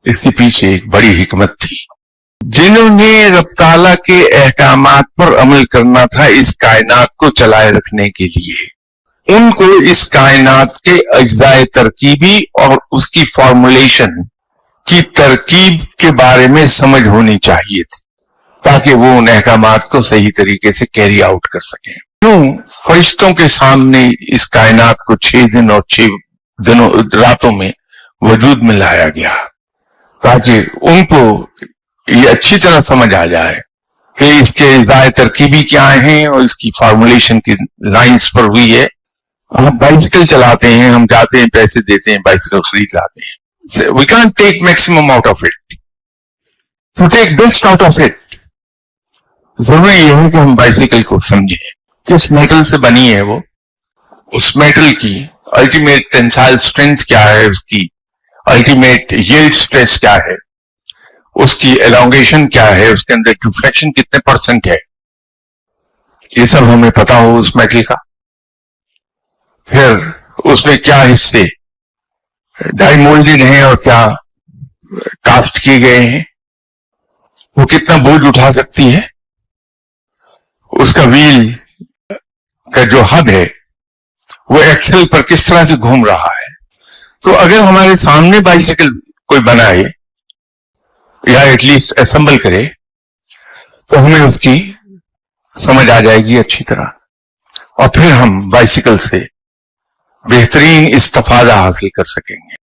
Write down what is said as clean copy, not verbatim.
इसके पीछे एक बड़ी हिकमत थी। जिन्होंने रब ताला के अहकामात पर अमल करना था इस कायनात को चलाए रखने के लिए, उनको इस कायनात के अज्जाए तरकीबी और उसकी फॉर्मुलेशन की तरकीब के बारे में समझ होनी चाहिए थी, ताकि वो उन अहकामात को सही तरीके से कैरी आउट कर सकें। क्यों फरिश्तों के सामने इस कायनात को 6 दिन और 6 दिनों रातों में वजूद में लाया गया, ताकि उनको ये अच्छी तरह समझ आ जाए कि इसके इज़ाए तरकीबी क्या हैं और इसकी फॉर्मुलेशन की लाइंस पर हुई है। हम बाइसिकल चलाते हैं, हम जाते हैं, पैसे देते हैं, बाइसिकल खरीद लाते हैं। We can take maximum out of it, to take best out of it जरूरी यह है कि हम बाइसिकल को समझें किस मेटल से बनी है वो, उस मेटल की अल्टीमेट टेंसाइल स्ट्रेंथ क्या है, उसकी अल्टीमेट यील्ड स्ट्रेस क्या है, उसकी एलोंगेशन क्या है, उसके अंदर डिफ्लेक्शन कितने % है, ये सब हमें पता हो उस मेटल का। फिर उसमें क्या हिस्से डाई मोल्डेड हैं और क्या कास्ट किए गए हैं, वो कितना बोझ उठा सकती है, उसका व्हील का जो हद है वो एक्सेल पर किस तरह से घूम रहा है। तो अगर हमारे सामने बाइसिकल कोई बनाए या एटलीस्ट असेंबल करे तो हमें उसकी समझ आ जाएगी अच्छी तरह, और फिर हम बाइसिकल से बेहतरीन इस्तिफादा हासिल कर सकेंगे।